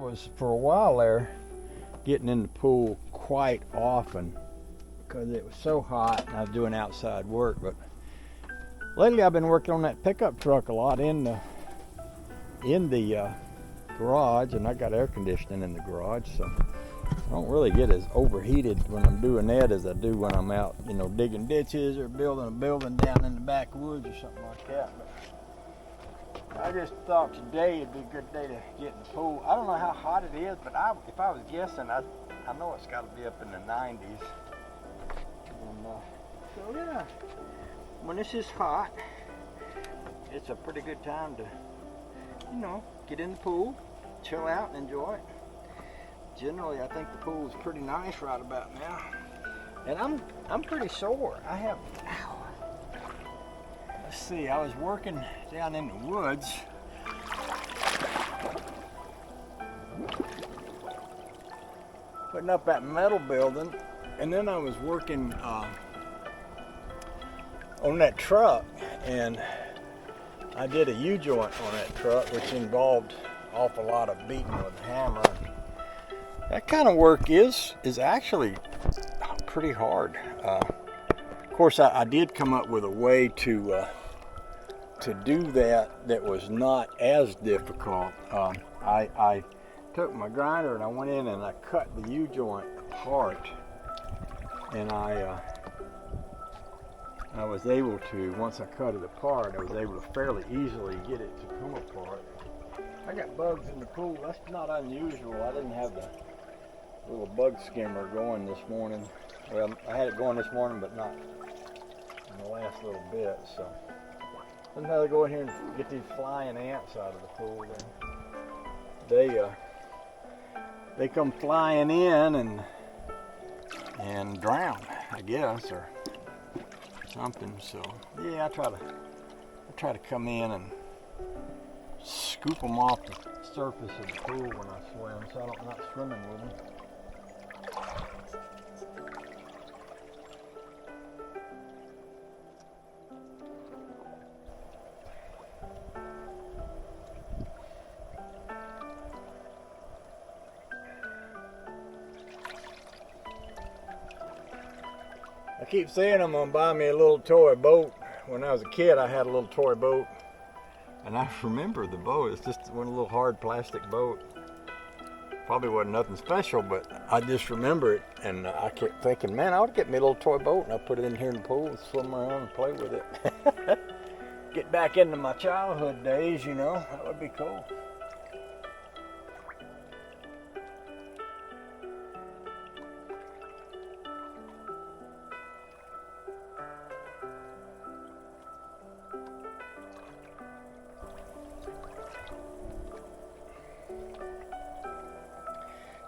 was for a while there getting in the pool quite often because it was so hot and I was doing outside work. But lately I've been working on that pickup truck a lot in the garage, and I got air conditioning in the garage, so I don't really get as overheated when I'm doing that as I do when I'm out, digging ditches or building a building down in the backwoods or something like that. But I just thought today would be a good day to get in the pool. I don't know how hot it is, but if I was guessing, I know it's got to be up in the 90s. And, so yeah, when this is hot, it's a pretty good time to, get in the pool, chill out, and enjoy it. Generally, I think the pool is pretty nice right about now. And I'm pretty sore. Let's see, I was working down in the woods. Putting up that metal building, and then I was working on that truck, and I did a U-joint on that truck, which involved an awful lot of beating with a hammer. That kind of work is actually pretty hard. Of course, I did come up with a way to do that was not as difficult. I took my grinder and I went in and I cut the U-joint apart, and I was able to, once I cut it apart, I was able to fairly easily get it to come apart. I got bugs in the pool. That's not unusual. I didn't have the little bug skimmer going this morning. Well, I had it going this morning, but not in the last little bit. So sometimes I go in here and get these flying ants out of the pool. They come flying in and drown, I guess, or something. So yeah, I try to come in and scoop them off the surface of the pool when I swim, so I'm not swimming with them. I keep saying I'm gonna buy me a little toy boat. When I was a kid, I had a little toy boat, and I remember the boat. It's just one little hard plastic boat. Probably wasn't nothing special, but I just remember it, and I kept thinking, man, I ought to get me a little toy boat, and I put it in here in the pool and swim around and play with it. Get back into my childhood days, that would be cool.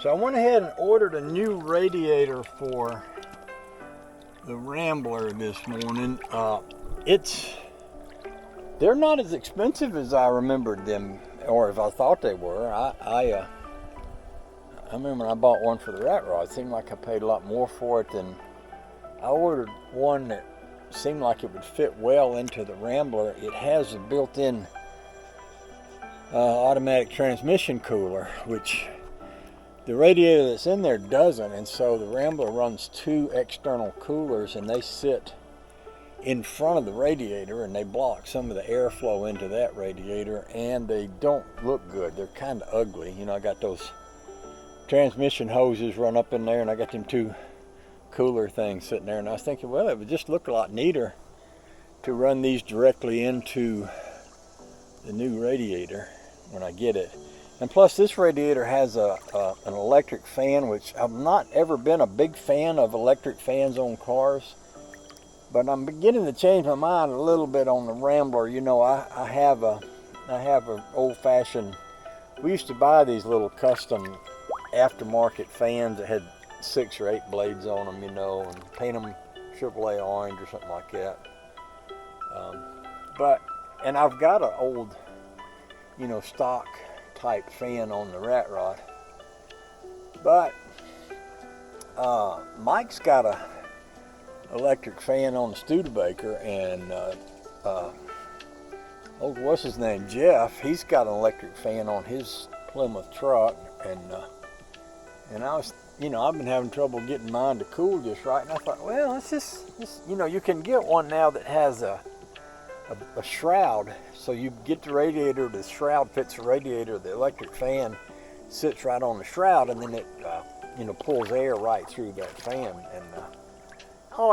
So I went ahead and ordered a new radiator for the Rambler this morning. They're not as expensive as I remembered them, or if I thought they were. I remember when I bought one for the Rat Rod. It seemed like I paid a lot more for it than I ordered one that seemed like it would fit well into the Rambler. It has a built-in automatic transmission cooler, which the radiator that's in there doesn't, and so the Rambler runs two external coolers, and they sit in front of the radiator, and they block some of the airflow into that radiator, and they don't look good. They're kind of ugly. I got those transmission hoses run up in there, and I got them two cooler things sitting there, and I was thinking, well, it would just look a lot neater to run these directly into the new radiator when I get it. And plus, this radiator has an electric fan, which I've not ever been a big fan of electric fans on cars. But I'm beginning to change my mind a little bit on the Rambler. I have an old-fashioned. We used to buy these little custom aftermarket fans that had 6 or 8 blades on them, and paint them AAA orange or something like that. And I've got an old, stock type fan on the Rat Rod, but Mike's got a electric fan on the Studebaker, and what's his name, Jeff, he's got an electric fan on his Plymouth truck, and I was, I've been having trouble getting mine to cool just right, and I thought, well, it's just you can get one now that has a shroud, so you get the radiator, the shroud fits the radiator, the electric fan sits right on the shroud, and then it pulls air right through that fan, and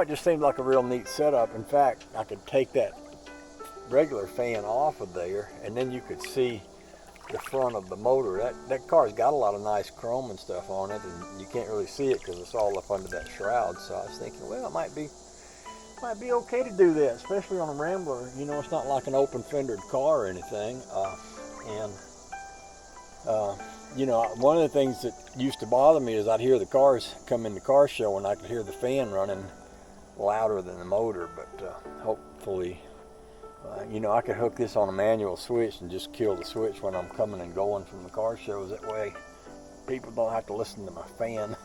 it just seemed like a real neat setup. In fact, I could take that regular fan off of there, and then you could see the front of the motor. That car's got a lot of nice chrome and stuff on it, and you can't really see it because it's all up under that shroud. So I was thinking, well, it might be okay to do that, especially on a Rambler. It's not like an open fendered car or anything. One of the things that used to bother me is I'd hear the cars come in the car show, and I could hear the fan running louder than the motor. But hopefully, I could hook this on a manual switch and just kill the switch when I'm coming and going from the car shows. That way, people don't have to listen to my fan.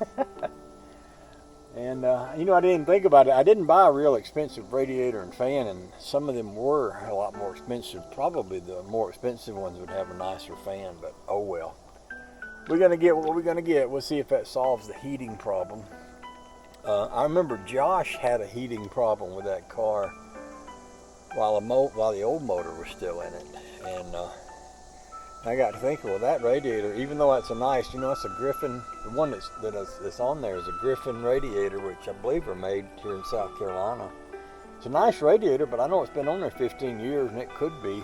And, I didn't think about it. I didn't buy a real expensive radiator and fan, and some of them were a lot more expensive. Probably the more expensive ones would have a nicer fan, but oh well. We're going to get what we're going to get. We'll see if that solves the heating problem. I remember Josh had a heating problem with that car while the old motor was still in it. And I got to thinking, well, that radiator, even though it's a nice, it's a Griffin, the one that's on there is a Griffin radiator, which I believe are made here in South Carolina. It's a nice radiator, but I know it's been on there 15 years, and it could be.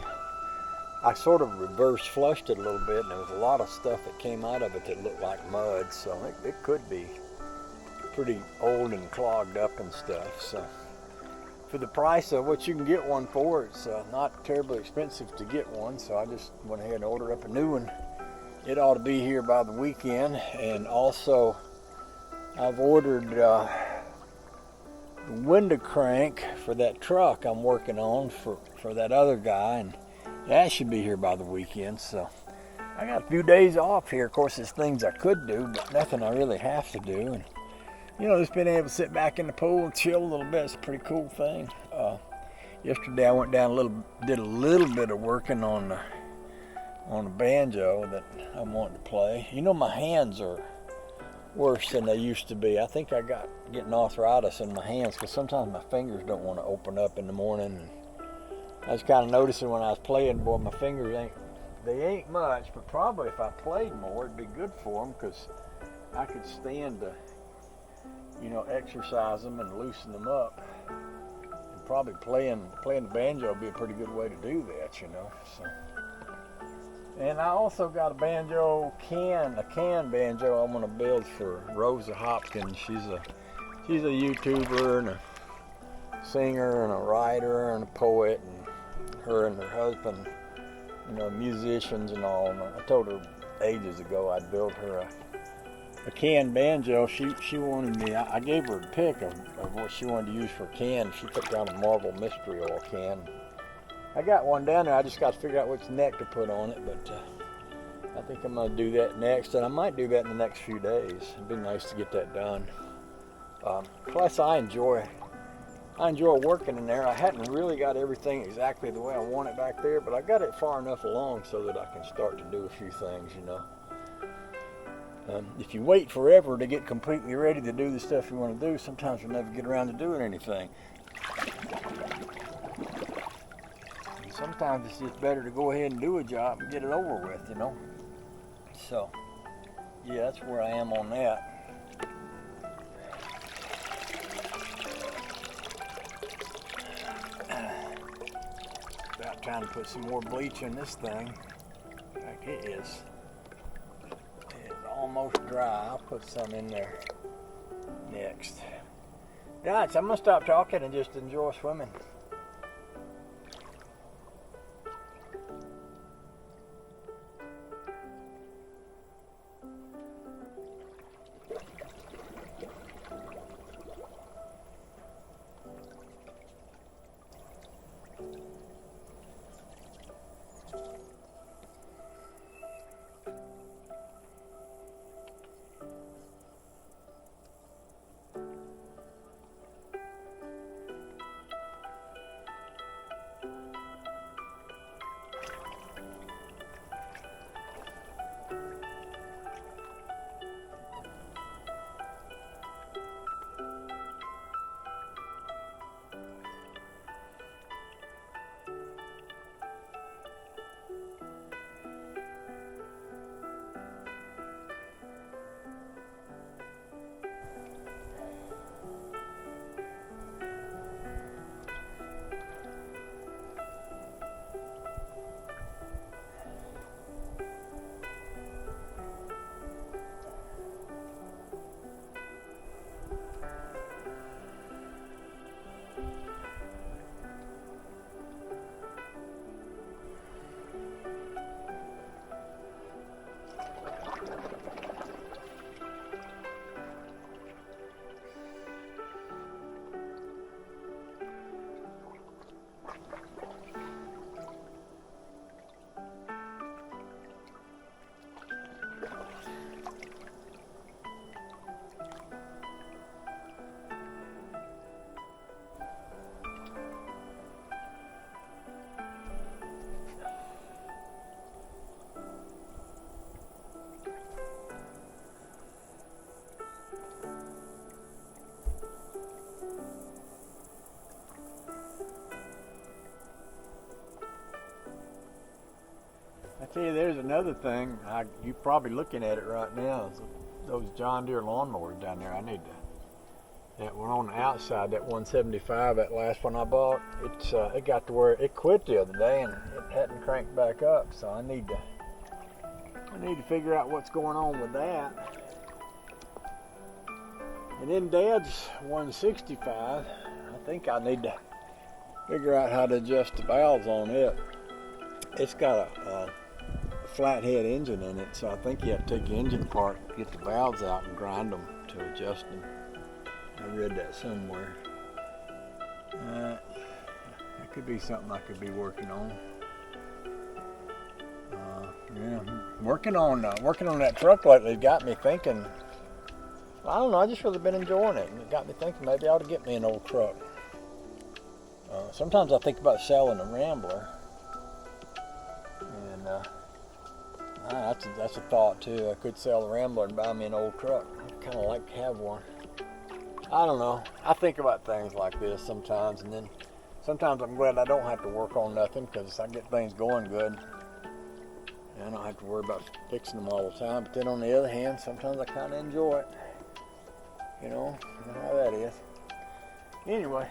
I sort of reverse flushed it a little bit, and there was a lot of stuff that came out of it that looked like mud, so it could be pretty old and clogged up and stuff. So for the price of what you can get one for, it's not terribly expensive to get one, so I just went ahead and ordered up a new one. It ought to be here by the weekend. And also I've ordered the window crank for that truck I'm working on for that other guy, and that should be here by the weekend. So I got a few days off here. Of course, there's things I could do, but nothing I really have to do. And just being able to sit back in the pool and chill a little bit is a pretty cool thing. Yesterday I went down did a little bit of working on a banjo that I'm wanting to play. My hands are worse than they used to be. I think I getting arthritis in my hands because sometimes my fingers don't want to open up in the morning. And I was kind of noticing when I was playing, boy, my fingers ain't much, but probably if I played more, it'd be good for them because I could stand to exercise them and loosen them up. And probably playing the banjo would be a pretty good way to do that, So. And I also got a can banjo I'm gonna build for Rosa Hopkins. She's a YouTuber and a singer and a writer and a poet, and her and her husband, musicians and all. And I told her ages ago I'd build her a can banjo. She wanted me. I gave her a pic of what she wanted to use for a can. She put down a Marvel Mystery Oil can. I got one down there. I just got to figure out which neck to put on it, but I think I'm going to do that next, and I might do that in the next few days. It'd be nice to get that done. Plus, I enjoy working in there. I hadn't really got everything exactly the way I want it back there, but I got it far enough along so that I can start to do a few things, If you wait forever to get completely ready to do the stuff you want to do, sometimes you'll never get around to doing anything. And sometimes it's just better to go ahead and do a job and get it over with, So, yeah, that's where I am on that. About time to put some more bleach in this thing. In fact, it is almost dry. I'll put some in there next. Guys, I'm going to stop talking and just enjoy swimming. See, there's another thing. You're probably looking at it right now. Those John Deere lawnmowers down there. I need to. That one on the outside, that 175, that last one I bought. It got to where it quit the other day and it hadn't cranked back up. So I need to figure out what's going on with that. And then Dad's 165. I think I need to figure out how to adjust the valves on it. It's got a flathead engine in it, so I think you have to take the engine apart, get the valves out, and grind them to adjust them. I read that somewhere. That could be something I could be working on. Yeah, working on that truck lately got me thinking. I don't know. I just really been enjoying it, and it got me thinking maybe I ought to get me an old truck. Sometimes I think about selling a Rambler, and that's a thought too. I could sell the Rambler and buy me an old truck. I'd kind of like to have one. I don't know. I think about things like this sometimes, and then sometimes I'm glad I don't have to work on nothing because I get things going good. And I don't have to worry about fixing them all the time. But then on the other hand, sometimes I kind of enjoy it. You know how that is. Anyway.